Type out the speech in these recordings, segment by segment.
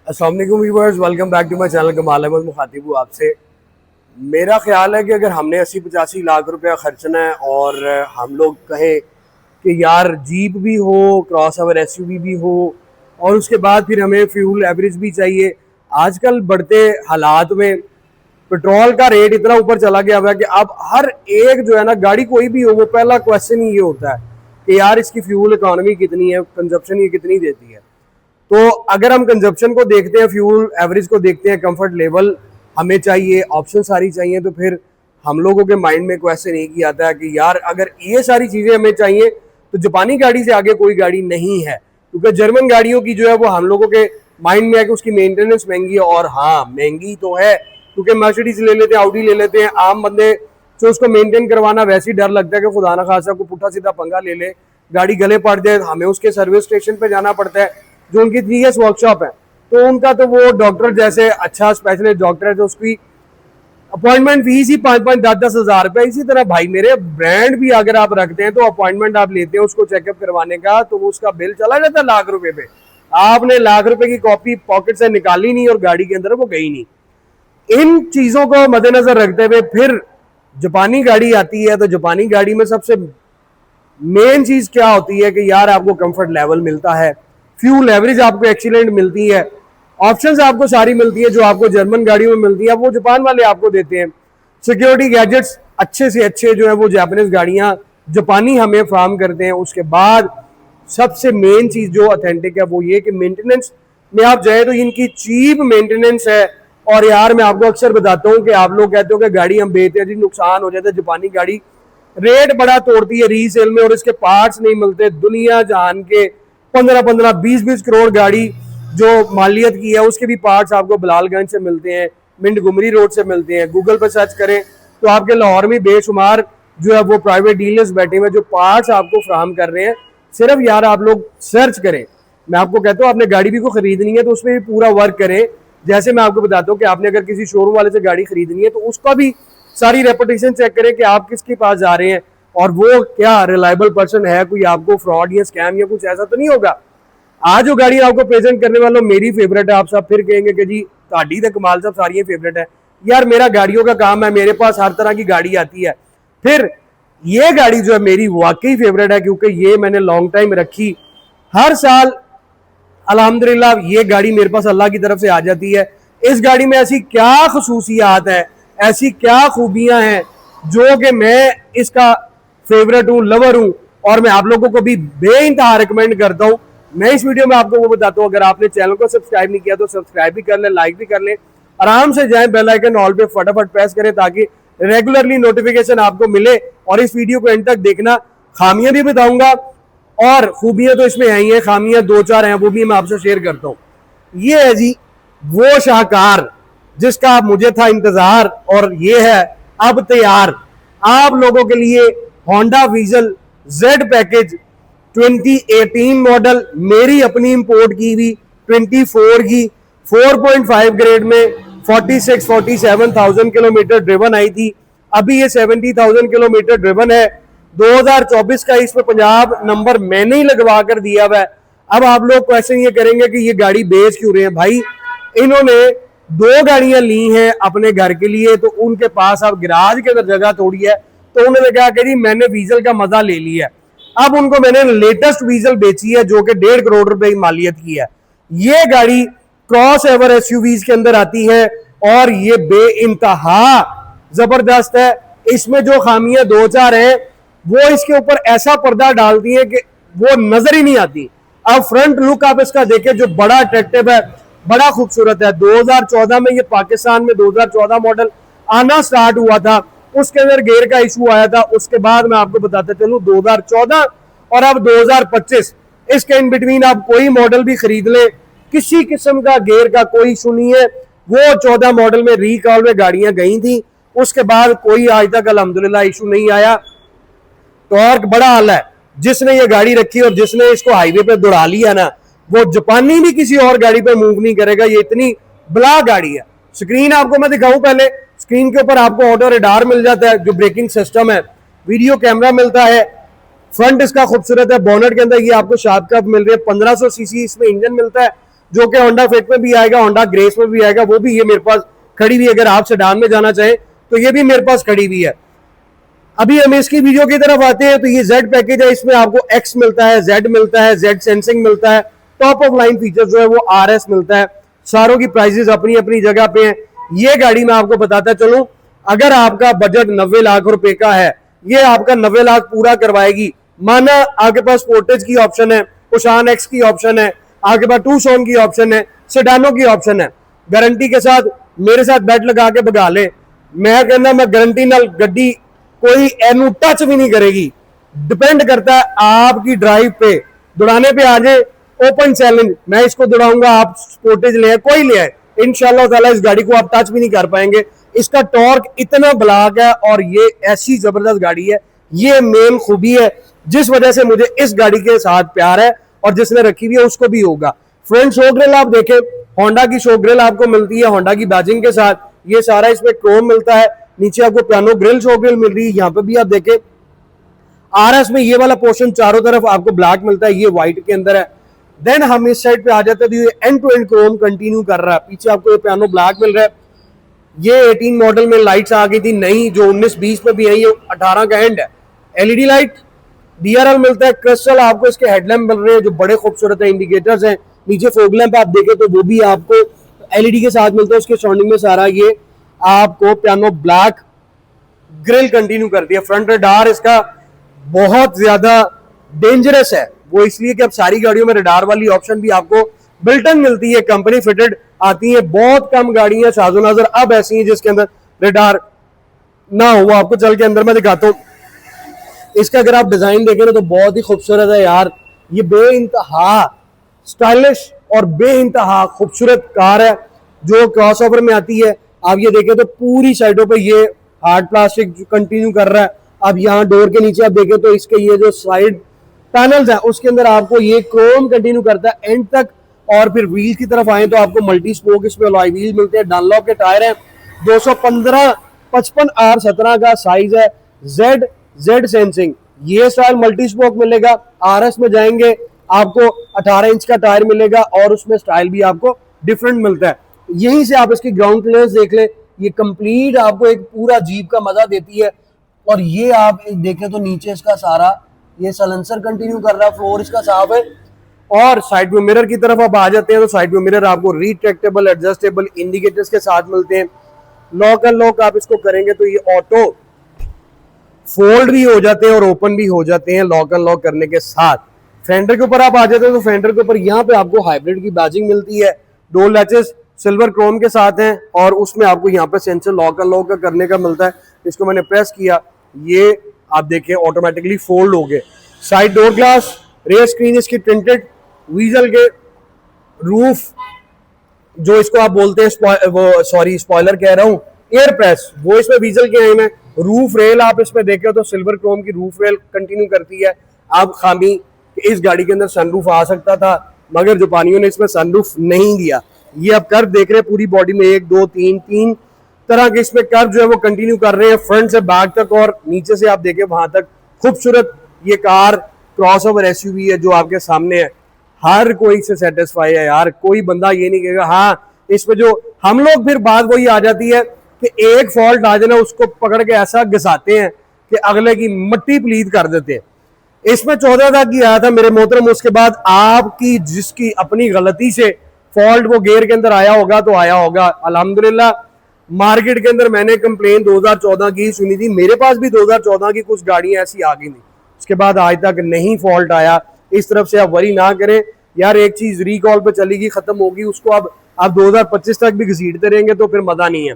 अस्सलाम वालेकुम viewers, welcome back to my channel. Kamal Ahmed मुखातिब हूँ आपसे। मेरा ख्याल है कि अगर हमने 80-85 लाख रुपया खर्चना है और हम लोग कहें कि यार जीप भी हो, क्रॉस ओवर एसयूवी भी हो और उसके बाद फिर हमें फ्यूल एवरेज भी चाहिए। आजकल बढ़ते हालात में पेट्रोल का रेट इतना ऊपर चला गया हुआ है कि अब हर एक जो है ना, गाड़ी कोई भी हो, वो पहला क्वेश्चन ही ये होता है कि यार इसकी फ्यूल इकोनॉमी कितनी है, कंजप्शन ये कितनी देती है। तो अगर हम कंजप्शन को देखते हैं, फ्यूल एवरेज को देखते हैं, कंफर्ट लेवल हमें चाहिए, ऑप्शन सारी चाहिए, तो फिर हम लोगों के माइंड में क्वेश्चन एक ही आता है कि यार अगर ये सारी चीज़ें हमें चाहिए तो जापानी गाड़ी से आगे कोई गाड़ी नहीं है। क्योंकि जर्मन गाड़ियों की जो है वो हम लोगों के माइंड में है कि उसकी मेंटेनेंस महंगी है, और हाँ महंगी तो है क्योंकि मर्सिडीज ले लेते हैं, ऑडी ले लेते हैं, आम बंदे जो उसको मेंटेन करवाना वैसे ही डर लगता है कि खुदा ना खासा को पुट्ठा सीधा पंगा ले ले, गाड़ी गले पड़ जाए, हमें उसके सर्विस स्टेशन पे जाना पड़ता है जो उनकी 3S वर्कशॉप है। तो उनका तो वो डॉक्टर जैसे अच्छा स्पेशलिस्ट डॉक्टर है तो उसकी अपॉइंटमेंट फीस ही 5-5, 10-10 हज़ार रुपये। इसी तरह भाई मेरे ब्रांड भी अगर आप रखते हैं तो अपॉइंटमेंट आप लेते हैं उसको चेकअप करवाने का, तो उसका बिल चला जाता है लाख रुपए पे। आपने लाख रुपए की कॉपी पॉकेट से निकाली नहीं और गाड़ी के अंदर वो गई नहीं। इन चीजों को मद्देनजर रखते हुए फिर जापानी गाड़ी आती है, तो जापानी गाड़ी में सबसे मेन चीज क्या होती है कि यार आपको कंफर्ट लेवल मिलता है, फ्यूल एवरेज आपको एक्सीलेंट मिलती है, ऑप्शंस आपको सारी मिलती है जो आपको जर्मन गाड़ियों में मिलती है, वो जापान वाले आपको देते हैं। सिक्योरिटी गैजेट्स अच्छे से अच्छे जो है वो जापानीज गाड़ियां जापानी हमें फ्राहम करते हैं। उसके बाद सबसे मेन चीज जो ऑथेंटिक है वो ये कि मेंटेनेंस में आप जाए तो इनकी चीप मेंटेनेंस है। और यार मैं आपको अक्सर बताता हूँ कि आप लोग कहते हो कि गाड़ी हम बेचते हैं जी नुकसान हो जाता है, जापानी गाड़ी रेट बड़ा तोड़ती है रीसेल में और इसके पार्ट्स नहीं मिलते। दुनिया जहान के 15-15, 20-20 करोड़ गाड़ी जो मालियत की है उसके भी पार्ट्स आपको बलालगंज से मिलते हैं, मिंट गुमरी रोड से मिलते हैं। गूगल पर सर्च करें तो आपके लाहौर में बेशुमार जो है वो प्राइवेट डीलर्स बैठे हुए जो पार्ट्स आपको फ्राहम कर रहे हैं। सिर्फ यार आप लोग सर्च करें। मैं आपको कहता हूँ आपने गाड़ी भी को खरीदनी है तो उसमें भी पूरा वर्क करें। जैसे मैं आपको बताता हूँ कि आपने अगर किसी शोरूम वाले से गाड़ी खरीदनी है तो उसका भी सारी रेपुटेशन चेक करें कि आप किसके पास जा रहे हैं और वो क्या रिलायबल पर्सन है, कोई आपको फ्रॉड या स्कैम या कुछ ऐसा तो नहीं होगा। आज जो गाड़ी आपको प्रेजेंट करने वालों मेरी फेवरेट है। आप सब फिर कहेंगे कि जी ताड़ी तो कमाल साहब सारी फेवरेट है। यार मेरा गाड़ियों का काम है, मेरे पास हर तरह की गाड़ी आती है। फिर ये गाड़ी जो है मेरी वाकई फेवरेट है क्योंकि ये मैंने लॉन्ग टाइम रखी, हर साल अल्हम्दुलिल्लाह ये गाड़ी मेरे पास अल्लाह की तरफ से आ जाती है। इस गाड़ी में ऐसी क्या खसूसियात है, ऐसी क्या खूबियां हैं जो कि मैं इसका फेवरेट हूँ, लवर हूँ और मैं आप लोगों को भी बेइंतहा रिकमेंड करता हूँ। मैं इस वीडियो में आपको वो बताता हूँ, अगर आपने चैनल को सब्सक्राइब नहीं किया तो सब्सक्राइब भी कर लें, लाइक भी कर लें, आराम से जाएं बेल आइकन ऑल पे फटाफट प्रेस करें ताकि रेगुलरली नोटिफिकेशन आपको मिले। और इस वीडियो को एंड तक देखना, खामियां भी बताऊंगा और खूबियां तो इसमें है ही है, खामियां 2-4 हैं वो भी मैं आपसे शेयर करता हूँ। ये है जी वो शाहकार जिसका मुझे था इंतजार और ये है अब तैयार आप लोगों के लिए Honda vision Z package 2018 model, मेरी अपनी इंपोर्ट की हुई 24 की 4.5 ग्रेड में 46-47,000 किलोमीटर ड्रिवन आई थी। अभी ये 70,000 किलोमीटर ड्रिवन है। 2024 का इसमें पंजाब नंबर मैंने ही लगवा कर दिया हुआ है। अब आप लोग क्वेश्चन ये करेंगे कि ये गाड़ी बेच क्यों रहे हैं भाई। इन्होंने 2 गाड़ियां ली हैं अपने घर के लिए तो उनके पास अब गिराज के अंदर जगह थोड़ी है तो उन्होंने कहा कि जी मैंने वीजल का मजा ले लिया है। अब उनको मैंने लेटेस्ट वीजल बेची है जो कि 1.5 करोड़ रुपए की मालियत की है। ये गाड़ी क्रॉस एवर एसयूवीज के अंदर आती है और ये बेइंतहा जबरदस्त है। इसमें जो खामियां 2-4 हैं वो इसके ऊपर ऐसा पर्दा डालती है कि वो नजर ही नहीं आती। अब फ्रंट लुक आप इसका देखें जो बड़ा अट्रैक्टिव है, बड़ा खूबसूरत है। 2014 में ये पाकिस्तान में 2014 मॉडल आना स्टार्ट हुआ था, उसके अंदर गेयर का इशू आया था। उसके बाद मैं आपको बताते चलूं 2014 और अब 2025 इसके इन बिटवीन आप कोई मॉडल भी खरीद ले, किसी किस्म का गेयर का कोई इशू नहीं है। वो 14 मॉडल में रिकॉल में गाड़ियां गई थी, उसके बाद कोई आज तक अल्हम्दुलिल्लाह इशू नहीं आया। टॉर्क बड़ा आला है। जिसने ये गाड़ी रखी और जिसने इसको हाईवे पे दौड़ा लिया ना, वो जापानी भी किसी और गाड़ी पे मूव नहीं करेगा। ये इतनी बला गाड़ी है। स्क्रीन आपको मैं दिखाऊं, पहले स्क्रीन के ऊपर आपको ऑटो रेडार मिल जाता है जो ब्रेकिंग सिस्टम है, वीडियो कैमरा मिलता है, फ्रंट इसका खूबसूरत है। बोनट के अंदर ये आपको शार्प कप मिल रही है, 1500 सीसी इसमें इंजन मिलता है। जो कि होंडा फिट में भी आएगा, होंडा ग्रेस में भी आएगा, वो भी ये मेरे पास खड़ी हुई। अगर आप सेडान में जाना चाहें तो ये भी मेरे पास खड़ी हुई है। अभी हम इसकी वीडियो की तरफ आते हैं तो ये जेड पैकेज है, इसमें आपको एक्स मिलता है, जेड मिलता है, जेड सेंसिंग मिलता है, टॉप ऑफ लाइन फीचर जो है वो आरएस मिलता है। सारों की प्राइसेस अपनी अपनी जगह पे हैं। ये गाड़ी मैं आपको बताता चलूं, अगर आपका बजट 90 लाख रुपए का है, ये आपका 90 लाख पूरा करवाएगी। माना आपके पास स्पोर्टेज की ऑप्शन है, कुशान एक्स की ऑप्शन है, आपके पास टूसॉन की ऑप्शन है, सेडानो की ऑप्शन है। गारंटी के साथ मेरे साथ बैट लगा के भगा ले, मैं कहना मैं गारंटी नाल गड्डी कोई एनू टच भी नहीं करेगी। डिपेंड करता है आपकी ड्राइव पे, दौड़ाने पे आ जाए, ओपन चैलेंज, मैं इसको दौड़ाऊंगा, आप स्पोर्टेज ले आए, कोई ले आए, इंशाल्लाह ताला इस गाड़ी को आप टच भी नहीं कर पाएंगे। इसका टॉर्क इतना ब्लाक है और ये ऐसी जबरदस्त गाड़ी है, ये मेन खूबी है जिस वजह से मुझे इस गाड़ी के साथ प्यार है, और जिसने रखी हुई है उसको भी होगा। फ्रंट शो ग्रिल आप देखें, होंडा की शो ग्रिल आपको मिलती है होंडा की बैजिंग के साथ, ये सारा इसमें क्रोम मिलता है। नीचे आपको पियानो ग्रिल शो ग्रिल मिल रही है, यहाँ पे भी आप देखें आरएस में ये वाला पोर्शन चारों तरफ आपको ब्लैक मिलता है, ये व्हाइट के अंदर है। देन हम इस साइड पे आ जाते हैं तो ये end to end chrome continue कर रहा है। पीछे आपको ये पियानो ब्लैक मिल रहा है। ये 18 मॉडल में लाइट्स आ गई थी नई, जो 19-20 में भी है, ये 18 का एंड है। एलईडी लाइट, डीआरएल मिलता है, क्रिस्टल आपको इसके हेडलैम्प मिल रहे हैं जो बड़े खूबसूरत है, इंडिकेटर्स हैं। नीचे फॉग लैंप आप देखें तो वो भी आपको एलईडी के साथ मिलता है। उसके सराउंडिंग में सारा ये आपको पियानो ब्लैक ग्रिल कंटिन्यू कर दिया। फ्रंट रडार इसका बहुत ज्यादा डेंजरस है, वो इसलिए कि अब सारी गाड़ियों में रडार वाली ऑप्शन भी आपको बिल्टन मिलती है, कंपनी फिटेड आती है। बहुत कम गाड़ियां शाज़ो नाज़र अब ऐसी हैं जिसके अंदर रडार ना हो। आपको चल के अंदर मैं दिखाता हूँ। इसका अगर आप डिजाइन देखें ना तो बहुत ही खूबसूरत है यार, ये बेइंतहा स्टाइलिश और बेइंतहा खूबसूरत कार है जो क्रॉसओवर में आती है। आप ये देखें तो पूरी साइडों पे ये हार्ड प्लास्टिक कंटिन्यू कर रहा है। अब यहाँ डोर के नीचे आप देखें तो इसके ये जो साइड पैनल्स है उसके अंदर आपको ये क्रोम कंटिन्यू करता है एंड तक। और फिर व्हील की तरफ आए तो आपको मल्टी स्पोक इसमें अलॉय व्हील मिलते हैं, डनलॉप के टायर हैं, 215 55 R17 का साइज है। जेड सेंसिंग, ये स्टाइल मल्टी स्पोक मिलेगा। आरएस में जाएंगे आपको 18 इंच का टायर मिलेगा और उसमें स्टाइल भी आपको डिफरेंट मिलता है। यहीं से आप इसकी ग्राउंड क्लियरेंस देख ले, ये कंप्लीट आपको एक पूरा जीप का मजा देती है। और ये आप देखें तो नीचे इसका सारा ये सलेंसर कंटिन्यू कर रहा है, फ्लोर इसका साफ है। और साइड व्यू मिरर की तरफ आप आ जाते हैं तो साइड व्यू मिरर आपको रिट्रैक्टेबल एडजस्टेबल इंडिकेटर्स के साथ मिलते हैं। लॉक अनलॉक आप इसको करेंगे तो ये ऑटो फोल्ड भी हो जाते हैं और ओपन भी हो जाते हैं लॉक अनलॉक करने के साथ। फेंडर के ऊपर आप आ जाते हैं तो फेंडर के ऊपर यहाँ पे आपको हाइब्रिड की बैजिंग मिलती है। डोर लैचेस सिल्वर क्रोम के साथ हैं और उसमें आपको यहाँ पे सेंसर लॉक अनलॉक का करने का मिलता है। इसको मैंने प्रेस किया, ये आप देखें ऑटोमेटिकली फोल्ड हो गए। Side door glass, rear screen इसकी टिंटेड, वीजल के रूफ जो इसको आप बोलते हैं वो सॉरी स्पॉइलर कह रहा हूँ, एयर प्रेस, वो इसमें वीजल के आए हैं। रूफ रेल आप इसमें देखें तो सिल्वर क्रोम की रूफ रेल कंटिन्यू करती है। आप खामी कि इस गाड़ी के अंदर सनरूफ आ सकता था मगर जापानियों ने इसमें सनरूफ नहीं दिया। ये आप कर्व देख रहे हैं पूरी बॉडी में 1 2 3 तरह के इसमें कर्व जो है वो कंटिन्यू कर रहे हैं फ्रंट से बैक तक और नीचे से आप देखें वहां तक। खूबसूरत ये कार क्रॉसओवर एसयूवी है जो आपके सामने है। हर कोई से सेटिस्फाई है यार, कोई बंदा ये नहीं कहेगा हाँ इसमें जो हम लोग फिर बात वही आ जाती है कि एक फॉल्ट आ जाना उसको पकड़ के ऐसा घिसाते हैं कि अगले की मट्टी पलीद कर देते हैं। इसमें 14 तक की आया था मेरे मोहतरम, उसके बाद आपकी जिसकी अपनी गलती से फॉल्ट वो गेयर के अंदर आया होगा तो आया होगा। अल्हम्दुलिल्लाह मार्केट के अंदर मैंने कंप्लेन 2014 की सुनी थी, मेरे पास भी 2014 की कुछ गाड़ियां ऐसी आ गई थी, उसके बाद आज तक नहीं फॉल्ट आया। इस तरफ से आप वरी ना करें यार, एक चीज रिकॉल पे चलेगी खत्म होगी उसको अब आप 2025 तक भी घसीटते रहेंगे तो फिर मजा नहीं है।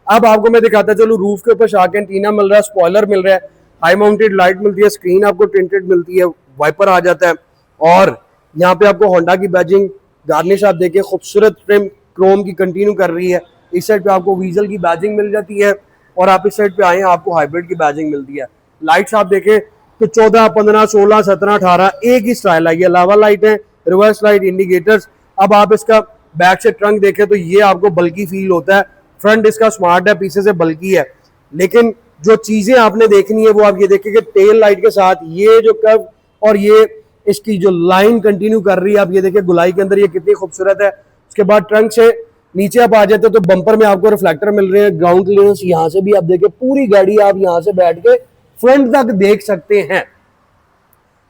अब आपको मैं दिखाता चलूं, रूफ के ऊपर शार्क एंटीना मिल रहा है, स्पॉइलर मिल रहा है, हाई माउंटेड लाइट मिलती है, स्क्रीन आपको टिंटेड मिलती है, वाइपर आ जाता है और यहाँ पे आपको होंडा की बैजिंग गार्निश आप देखिए खूबसूरत ट्रिम क्रोम की कंटिन्यू कर रही है। इस साइड पे आपको वीजल की बैजिंग मिल जाती है और आप इस साइड पे आए आपको हाइब्रिड की बैजिंग मिलती है। लाइट्स आप देखें तो 14 15 16 17 18 एक ही स्टाइल है। ये लावा लाइट है, रिवर्स लाइट, इंडिकेटर्स। अब आप इसका बैक से ट्रंक देखें तो ये आपको बल्कि फील होता है। फ्रंट इसका स्मार्ट है, पीछे से बल्कि है, लेकिन जो चीजें आपने देखनी है वो आप ये देखें कि टेल लाइट के साथ ये जो कर्व और ये इसकी जो लाइन कंटिन्यू कर रही है, आप ये देखिए गुलाई के अंदर ये कितनी खूबसूरत है। उसके बाद ट्रंक से नीचे आप आ जाते हो तो बम्पर में आपको रिफ्लेक्टर मिल रहे हैं, ग्राउंड क्लियरेंस यहाँ से भी आप देखिए, पूरी गाड़ी आप यहाँ से बैठ के फ्रंट तक देख सकते हैं।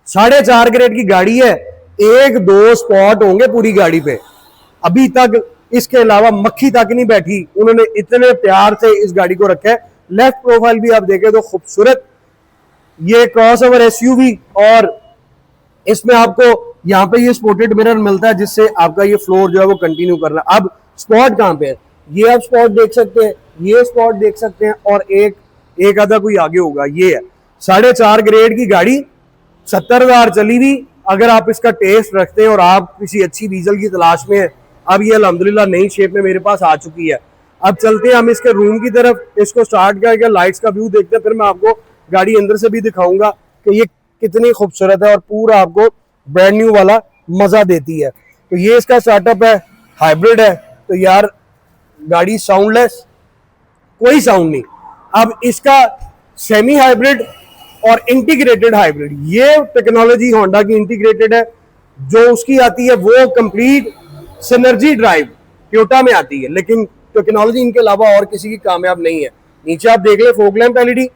4.5 ग्रेड की गाड़ी है, 1-2 स्पॉट होंगे पूरी गाड़ी पे, अभी तक इसके अलावा मक्खी तक नहीं बैठी। उन्होंने इतने प्यार से इस गाड़ी को रखा है। लेफ्ट प्रोफाइल भी आप देखें तो खूबसूरत, ये क्रॉसओवर एसयूवी, और इसमें आपको यहाँ पे ये स्पोर्टेड मिरर मिलता है जिससे आपका ये फ्लोर जो है वो कंटिन्यू करना। अब स्पॉट कहाँ पे है, ये आप स्पॉट देख सकते हैं, ये स्पॉट देख सकते हैं, और एक आधा कोई आगे होगा, ये है। 4.5 ग्रेड की गाड़ी, 70,000 चली हुई। अगर आप इसका टेस्ट रखते हैं और आप किसी अच्छी डीजल की तलाश में है, अब ये अल्हम्दुलिल्लाह नई शेप में मेरे पास आ चुकी है। अब चलते हैं हम इसके रूम की तरफ, इसको स्टार्ट करके लाइट्स का व्यू देखते हैं, फिर मैं आपको गाड़ी अंदर से भी दिखाऊंगा कि ये कितनी खूबसूरत है और पूरा आपको ब्रांड न्यू वाला मजा देती है। तो ये इसका स्टार्टअप है, हाइब्रिड है, तो यार गाड़ी साउंडलेस, कोई साउंड नहीं। अब इसका सेमी हाइब्रिड और इंटीग्रेटेड हाइब्रिड, ये टेक्नोलॉजी होंडा की इंटीग्रेटेड है। जो उसकी आती है वो कंप्लीट सिनर्जी ड्राइव टोयोटा में आती है, लेकिन टेक्नोलॉजी इनके अलावा और किसी की कामयाब नहीं है। नीचे आप देख ले फोग लैंप एलईडी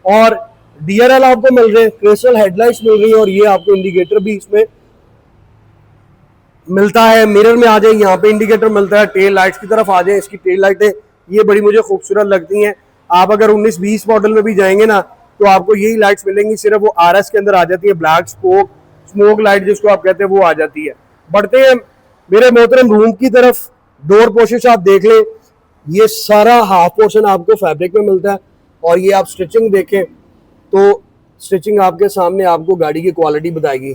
और डीआरएल आपको मिल रहे हैं, क्रिस्टल हेडलाइट्स मिल रही है, और ये आपको इंडिकेटर भी इसमें मिलता है। मिरर में आ जाए, यहाँ पे इंडिकेटर मिलता है। टेल लाइट्स की तरफ आ जाए, इसकी टेल लाइटें ये बड़ी मुझे खूबसूरत लगती हैं। आप अगर 19-20 मॉडल में भी जाएंगे ना तो आपको यही लाइट्स मिलेंगी, सिर्फ वो आरएस के अंदर आ जाती है, ब्लैक स्मोक लाइट जिसको आप कहते हैं वो आ जाती है। बढ़ते हैं मेरे मोहतरम रूम की तरफ, डोर पोर्शन आप देख लें, ये सारा हाफ पोर्शन आपको फैब्रिक में मिलता है, और ये आप स्टिचिंग देखें तो स्टिचिंग आपके सामने आपको गाड़ी की क्वालिटी बताएगी।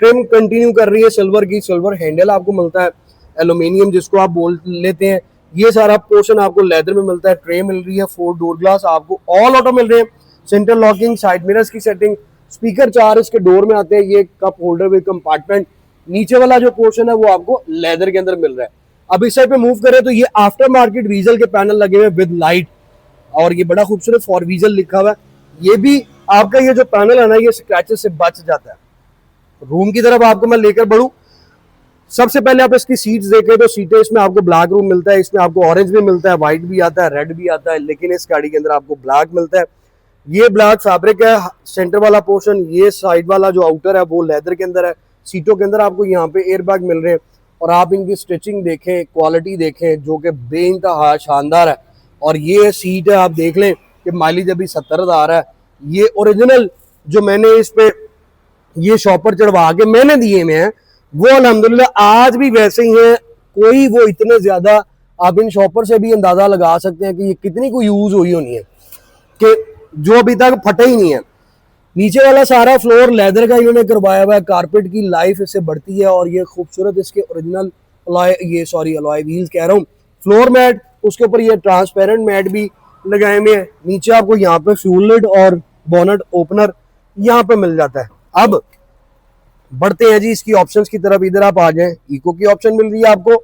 ट्रिम कंटिन्यू कर रही है सिल्वर की, सिल्वर हैंडल आपको मिलता है, एल्यूमिनियम जिसको आप बोल लेते हैं। ये सारा पोर्शन आपको लेदर में मिलता है, ट्रे मिल रही है, 4 डोर ग्लास आपको ऑल ऑटो मिल रहे हैं, सेंटर लॉकिंग, साइड मिरर्स की सेटिंग, स्पीकर 4 इसके डोर में आते हैं, ये कप होल्डर विद कंपार्टमेंट। नीचे वाला जो पोर्शन है वो आपको लेदर के अंदर मिल रहा है। अब इस साइड पे मूव करें तो ये आफ्टर मार्केट वीजल के पैनल लगे हुए विद लाइट, और ये बड़ा खूबसूरत फॉर वीजल लिखा हुआ है। ये भी आपका ये जो पैनल है ना, ये स्क्रैचेस से बच जाता है। रूम की तरफ आपको मैं लेकर बढ़ूं, सबसे पहले आप इसकी सीट्स देखें तो सीटें इसमें आपको ब्लैक रूम मिलता है, इसमें आपको ऑरेंज भी मिलता है, व्हाइट भी आता है, रेड भी आता है, लेकिन इस गाड़ी के अंदर आपको ब्लैक मिलता है। ये ब्लैक फैब्रिक है, सेंटर वाला पोर्शन, ये साइड वाला जो आउटर है वो लेदर के अंदर है। सीटों के अंदर आपको यहाँ पे एयर बैग मिल रहे हैं, और आप इनकी स्टिचिंग देखें, क्वालिटी देखें जो कि बेइंतहा शानदार है। और ये सीट है, आप देख लें कि माइलेज अभी 70,000 है। ये ओरिजिनल जो मैंने इस पे ये शॉपर चढ़वा के मैंने दिए में है वो अल्हम्दुलिल्लाह आज भी वैसे ही हैं। कोई वो इतने ज्यादा, आप इन शॉपर से भी अंदाजा लगा सकते हैं कि ये कितनी को यूज हुई होनी है, कि जो अभी तक फटे ही नहीं है। नीचे वाला सारा फ्लोर लेदर का इन्होंने करवाया हुआ है, कारपेट की लाइफ इससे बढ़ती है, और ये खूबसूरत इसके ओरिजिनल अलॉय व्हील्स कह रहा हूँ, फ्लोर मैट, उसके ऊपर ये ट्रांसपेरेंट मैट भी लगाए हुए हैं। नीचे आपको यहाँ पे फ्यूल लिड और बोनट ओपनर यहाँ पे मिल जाता है। अब बढ़ते हैं जी इसकी ऑप्शंस की तरफ, इधर आप आ जाएं, इको की ऑप्शन मिल रही है आपको।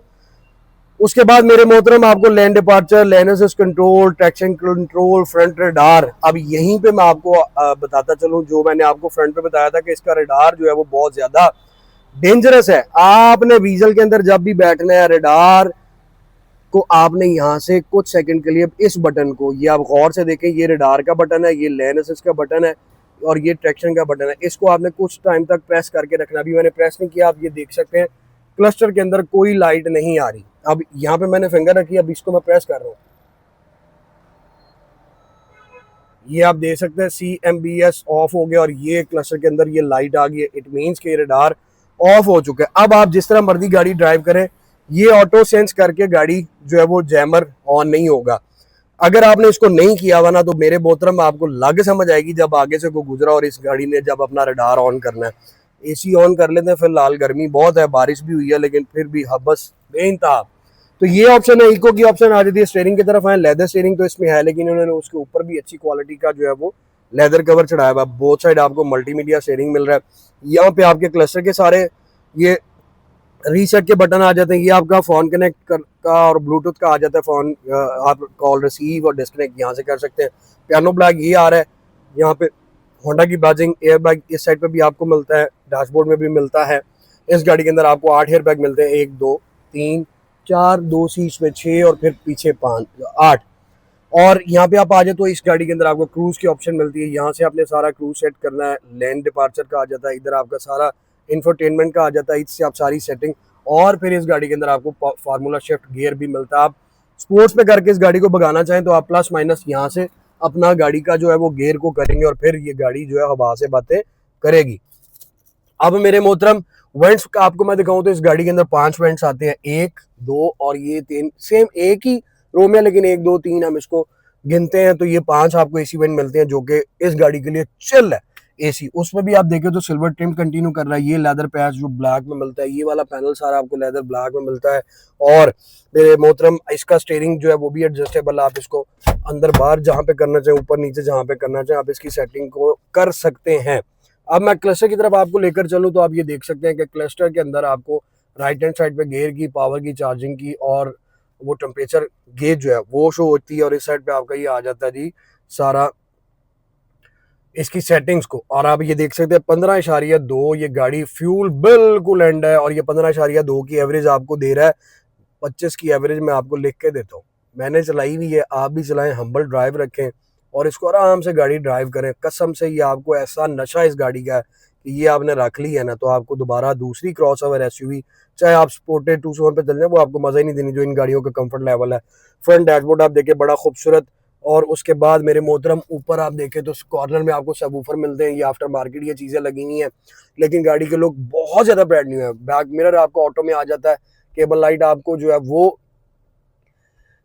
उसके बाद मेरे मोहतरम आपको लेन डिपार्चर, लेन assist control, traction control, front radar. अब यहीं पे मैं आपको बताता चलूं, जो मैंने आपको फ्रंट पे बताया था कि इसका रडार जो है वो बहुत ज्यादा डेंजरस है। आपने वीजल के अंदर जब भी बैठना है, रडार को आपने यहाँ से कुछ सेकंड के लिए इस बटन को, ये आप गौर से देखें, ये रडार का बटन है, ये लेन असिस्ट का बटन है, और ये ट्रैक्शन का बटन है। इसको आपने कुछ टाइम तक प्रेस करके रखना। अभी मैंने प्रेस नहीं किया, आप ये देख सकते हैं क्लस्टर के अंदर कोई लाइट नहीं आ रही। अब यहाँ पे मैंने फिंगर रखी, अब इसको मैं प्रेस कर रहा हूँ, ये आप देख सकते हैं CMBS ऑफ हो गया, और ये क्लस्टर के अंदर ये लाइट आ गई है। इट मीन्स कि रडार ऑफ हो चुका है। अब आप जिस तरह मर्जी गाड़ी ड्राइव करें, ये ऑटो सेंस करके गाड़ी जो है वो जैमर ऑन नहीं होगा। अगर आपने इसको नहीं किया हुआ ना तो मेरे मोहतरम आपको लग समझ आएगी जब आगे से कोई गुजरा और इस गाड़ी ने जब अपना रडार ऑन करना है। AC ऑन कर लेते हैं, फिलहाल गर्मी बहुत है, बारिश भी हुई है, लेकिन फिर भी हबस बेइंतहा। तो ये ऑप्शन है, इको की ऑप्शन आ जाती है। स्टीयरिंग की तरफ है, लेदर स्टीयरिंग तो इसमें है, लेकिन उन्होंने उसके ऊपर भी अच्छी क्वालिटी का जो है वो लेदर कवर चढ़ाया हुआ है। बोथ साइड आपको मल्टीमीडिया स्टीयरिंग मिल रहा है। यहाँ पे आपके क्लस्टर के सारे ये रीसेट के बटन आ जाते हैं। ये आपका फोन कनेक्ट का और ब्लूटूथ का आ जाता है, फोन आप कॉल रिसीव और डिस्कनेक्ट यहाँ से कर सकते हैं। पियानो ब्लैक ये आ रहा है, यहाँ पे होंडा की बाजिंग एयर बैग इस साइड पे भी आपको मिलता है, डैशबोर्ड में भी मिलता है। इस गाड़ी के अंदर आपको 8 एयर बैग मिलते हैं, 1 2 3 4, 2 सीट्स में 6 और फिर पीछे 5 8। और यहाँ पे आप आ जाए तो इस गाड़ी के अंदर आपको क्रूज की ऑप्शन मिलती है। यहाँ से आपने सारा क्रूज सेट करना है, लेन डिपार्चर का आ जाता है, इधर आपका सारा इंफोटेनमेंट का आ जाता है, इससे आप सारी सेटिंग। और फिर इस गाड़ी के अंदर आपको फार्मूला शिफ्ट गियर भी मिलता है। आप स्पोर्ट्स पे करके इस गाड़ी को भगाना चाहें तो आप प्लस माइनस यहाँ से अपना गाड़ी का जो है वो गियर को करेंगे और फिर ये गाड़ी जो है हवा से बातें करेगी। अब मेरे मोहतरम वेंट्स का आपको मैं दिखाऊं तो इस गाड़ी के अंदर 5 वेंट्स आते हैं, 1 2 और ये 3, सेम एक ही रो में लेकिन 1 2 3 हम इसको गिनते हैं, तो ये 5 आपको एसी वेंट मिलते हैं जो कि इस गाड़ी के लिए चिल है एसी। उसमें भी आप देखें तो सिल्वर ट्रिम कंटिन्यू कर रहा है। ये लेदर पैच जो ब्लैक में मिलता है, ये वाला पैनल सारा आपको लेदर ब्लैक में मिलता है। और मेरे मोहतरम इसका स्टीयरिंग जो है वो भी एडजस्टेबल, आप इसको अंदर बाहर जहाँ पे करना चाहें, ऊपर नीचे जहाँ पे करना चाहें आप इसकी सेटिंग को कर सकते हैं। अब मैं क्लस्टर की तरफ आपको लेकर चलूँ तो आप ये देख सकते हैं कि क्लस्टर के अंदर आपको राइट हैंड साइड पे गियर की, पावर की, चार्जिंग की और वो टेम्परेचर गेज जो है वो शो होती है। और इस साइड पे आपका ये आ जाता है जी सारा इसकी सेटिंग्स को। और आप ये देख सकते हैं 15.2 ये गाड़ी फ्यूल बिल्कुल एंड है और ये 15.2 की एवरेज आपको दे रहा है। 25 की एवरेज मैं आपको लिख के देता हूँ, मैंने चलाई हुई है, आप भी चलाएं, हम्बल ड्राइव रखें और इसको आराम से गाड़ी ड्राइव करें। कसम से ये आपको ऐसा नशा इस गाड़ी का है कि ये आपने रख ली है ना तो आपको दोबारा दूसरी क्रॉसओवर एसयूवी चाहे आप स्पोर्टेड 207 पे चल जाए वो आपको मजा ही नहीं देनी जो इन गाड़ियों का कंफर्ट लेवल है। फ्रंट डैशबोर्ड आप देखें बड़ा खूबसूरत। और उसके बाद मेरे मोहतरम ऊपर आप देखें तो कॉर्नर में आपको सबवूफर मिलते हैं, ये आफ्टर मार्केट ये चीज़ें लगी हुई हैं लेकिन गाड़ी के लोग बहुत ज़्यादा ब्रांड न्यू है। बैक मिरर आपको ऑटो में आ जाता है, केबल लाइट आपको जो है वो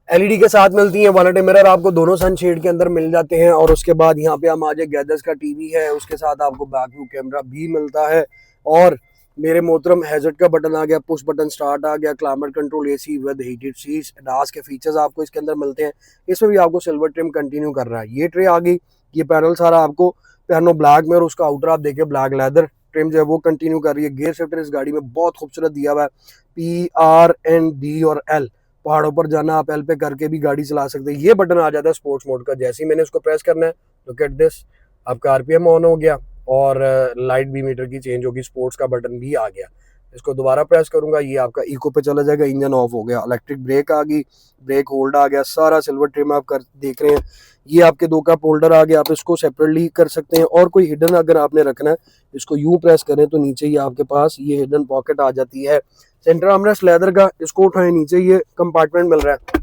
एलईडी के साथ मिलती है, वॉनिटी मिरर आपको दोनों सनशेड के अंदर मिल जाते हैं। और उसके बाद यहाँ पे हम आ जाए गैदर्स का टीवी है, उसके साथ आपको बैक व्यू कैमरा भी मिलता है। और मेरे मोहतरम हैजर्ड का बटन आ गया, पुश बटन स्टार्ट आ गया, climate control AC with heated seats, ADAS के फीचर्स आपको इसके अंदर मिलते हैं। इसमें भी आपको सिल्वर ट्रिम कंटिन्यू कर रहा है। ये ट्रे आ गई, ये पैनल सारा आपको पैनो ब्लैक में और उसका आउटर आप देखिए ब्लैक लेदर ट्रिम जो है वो कंटिन्यू कर रही है। गियर शिफ्टर इस गाड़ी में बहुत खूबसूरत दिया हुआ है, PRND और L, पहाड़ों पर जाना आप एल पे करके भी गाड़ी चला सकते हैं। ये बटन आ जाता है स्पोर्ट्स मोड का, जैसे ही मैंने उसको प्रेस करना है लुक एट दिस, आपका आरपीएम ऑन हो गया और लाइट भी मीटर की चेंज होगी, स्पोर्ट्स का बटन भी आ गया। इसको दोबारा प्रेस करूंगा ये आपका इको पे चला जाएगा, इंजन ऑफ हो गया, इलेक्ट्रिक ब्रेक आ गई, ब्रेक होल्ड आ गया, सारा सिल्वर ट्रिम आप कर देख रहे हैं। ये आपके 2 कप होल्डर आ गया, आप इसको सेपरेटली कर सकते हैं। और कोई हिडन अगर आपने रखना है इसको यूं प्रेस करें तो नीचे ही आपके पास ये हिडन पॉकेट आ जाती है। सेंटर आर्मरेस्ट लेदर का, इसको उठाएं नीचे ये कंपार्टमेंट मिल रहा है।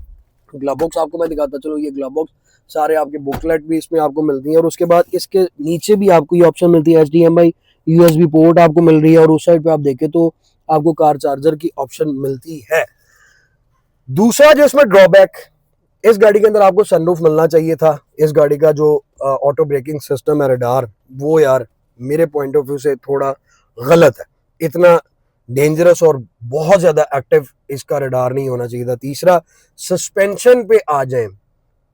ग्लव बॉक्स आपको मैं दिखाता चलो, ये ग्लव बॉक्स सारे आपके बुकलेट भी इसमें आपको मिलती है। और उसके बाद इसके नीचे भी आपको ये ऑप्शन मिलती है, HDMI USB पोर्ट आपको मिल रही है। और उस साइड पे आप देखें तो आपको कार चार्जर की ऑप्शन मिलती है। दूसरा जो इसमें ड्रॉबैक, इस गाड़ी के अंदर आपको सनरूफ मिलना चाहिए था। इस गाड़ी का जो ऑटो ब्रेकिंग सिस्टम है रडार, वो यार मेरे पॉइंट ऑफ व्यू से थोड़ा गलत है। इतना डेंजरस और बहुत ज्यादा एक्टिव इसका रडार नहीं होना चाहिए था। तीसरा, सस्पेंशन पे आ जाएं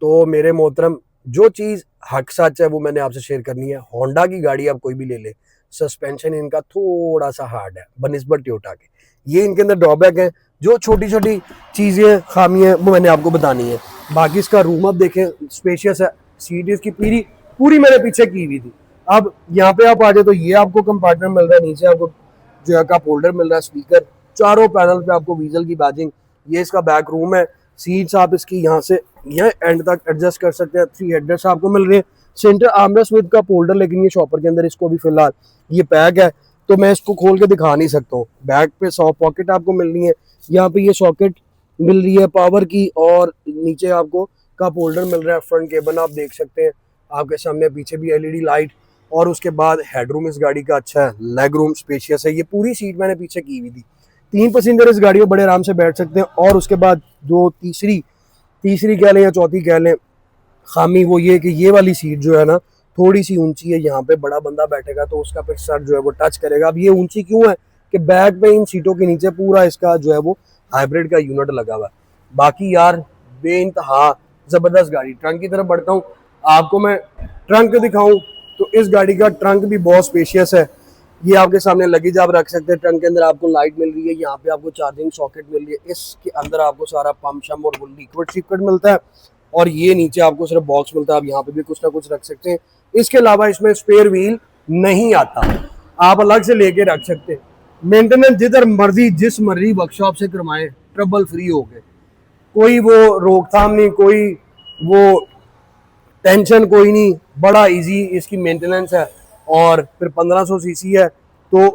तो मेरे मोहतरम जो चीज हक सच है वो मैंने आपसे शेयर करनी है। होंडा की गाड़ी आप कोई भी ले ले, सस्पेंशन इनका थोड़ा सा हार्ड है बनिस्बत टोयोटा के। ये इनके अंदर ड्रॉबैक है, जो छोटी छोटी चीजें खामियां वो मैंने आपको बतानी है। बाकी इसका रूम आप देखें स्पेशियस है, सीट इसकी पूरी पूरी मेरे पीछे की हुई थी। अब यहाँ पे आप आ जाए तो ये आपको कंपार्टमेंट मिल रहा है, नीचे आपको जो है कप होल्डर मिल रहा है, स्पीकर, चारों पैनल पे आपको वीजल की बैजिंग। ये इसका बैक रूम है, सीट्स आप इसकी यहाँ से यहाँ एंड तक एडजस्ट कर सकते हैं। 3 हेडरेस्ट आपको मिल रहे हैं, centre armrest with cup holder, लेकिन ये शॉपर के अंदर इसको भी फिलहाल ये पैक है तो मैं इसको खोल के दिखा नहीं सकता हूँ। बैक पे सॉफ्ट पॉकेट आपको मिलनी है, यहाँ पे ये सॉकेट मिल रही है पावर की और नीचे आपको कप होल्डर मिल रहा है। फ्रंट केबल आप देख सकते हैं आपके सामने, पीछे भी एलईडी लाइट। और उसके बाद हेडरूम इस गाड़ी का अच्छा है, लेग रूम स्पेशियस है। ये पूरी सीट मैंने पीछे की हुई थी, 3 पैसेंजर इस गाड़ी में बड़े आराम से बैठ सकते हैं। और उसके बाद जो तीसरी कह लें या चौथी कह लें खामी, वो ये कि ये वाली सीट जो है ना थोड़ी सी ऊंची है, यहाँ पे बड़ा बंदा बैठेगा तो उसका फिर सर जो है वो टच करेगा। अब ये ऊंची क्यों है कि बैक पे इन सीटों के नीचे पूरा इसका जो है वो हाइब्रिड का यूनिट लगा हुआ है। बाकी यार बेइंतहा जबरदस्त गाड़ी। ट्रंक की तरफ बढ़ता हूँ, आपको मैं ट्रंक दिखाऊं तो इस गाड़ी का ट्रंक भी बहुत स्पेशियस है। ये आपके सामने लगेज आप रख सकते हैं। ट्रंक के अंदर आपको लाइट मिल रही है, यहाँ पे आपको चार्जिंग सॉकेट मिल रही है, इसके अंदर आपको सारा पंप शम और लिक्विड शिक्विड मिलता है। और ये नीचे आपको सिर्फ बॉक्स मिलता है, आप यहाँ पे भी कुछ ना कुछ रख सकते हैं। इसके अलावा इसमें स्पेयर व्हील नहीं आता, आप अलग से लेके रख सकते हैं। मेंटेनेंस जिधर मर्जी जिस मर्जी वर्कशॉप से करवाएं, ट्रबल फ्री हो गए, कोई वो रोकथाम नहीं, कोई वो टेंशन कोई नहीं, बड़ा इजी इसकी मेंटेनेंस है। और फिर 1500 सीसी है तो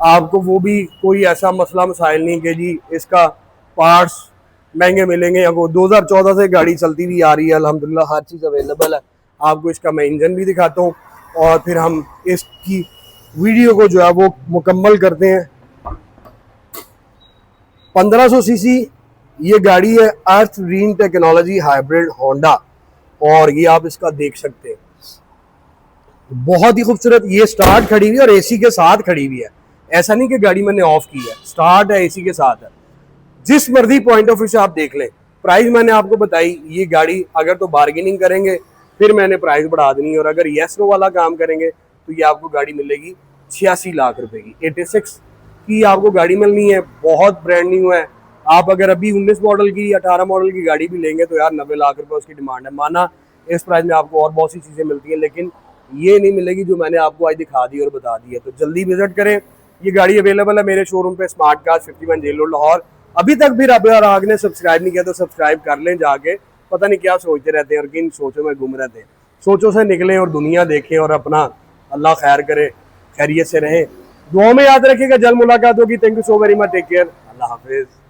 आपको वो भी कोई ऐसा मसला मसाइल नहीं कि जी इसका पार्ट्स महंगे मिलेंगे या को 2014 से गाड़ी चलती हुई आ रही है अल्हम्दुलिल्लाह, हर चीज़ अवेलेबल है। आपको इसका मैं इंजन भी दिखाता हूँ और फिर हम इसकी वीडियो को जो है वो मुकम्मल करते हैं। 1500 सीसी ये गाड़ी है, अर्थ ग्रीन टेक्नोलॉजी हाइब्रिड होंडा, और ये आप इसका देख सकते हैं, बहुत ही खूबसूरत। ये स्टार्ट खड़ी हुई है और एसी के साथ खड़ी हुई है, ऐसा नहीं कि गाड़ी मैंने ऑफ की है, स्टार्ट है, एसी के साथ है। जिस मर्जी पॉइंट ऑफ व्यू से आप देख लें। प्राइस मैंने आपको बताई, ये गाड़ी अगर तो बार्गेनिंग करेंगे फिर मैंने प्राइस बढ़ा देनी है, और अगर येस नो वाला काम करेंगे तो ये आपको गाड़ी मिलेगी 86 लाख रुपए की। 86 की आपको गाड़ी मिलनी है, बहुत ब्रांड न्यू है। आप अगर अभी 19 मॉडल की 18 मॉडल की गाड़ी भी लेंगे तो यार 90 लाख रुपए उसकी डिमांड है। माना इस प्राइस में आपको और बहुत सी चीज़ें मिलती हैं, लेकिन ये नहीं मिलेगी जो मैंने आपको आज दिखा दी और बता दी है। तो जल्दी विजिट करें, ये गाड़ी अवेलेबल है मेरे शोरूम पे, smart cars 51 jail road Lahore. अभी तक भी रब और आग ने सब्सक्राइब नहीं किया तो सब्सक्राइब कर लें जाके। पता नहीं क्या सोचते रहते हैं और किन सोचों में घूम रहते हैं, सोचों से निकलें और दुनिया देखें और अपना अल्लाह खैर करे, खैरियत से रहें। दुआ में याद रखिएगा, जल्द मुलाकात होगी। Thank you so very much, take care, Allah हाफिज़।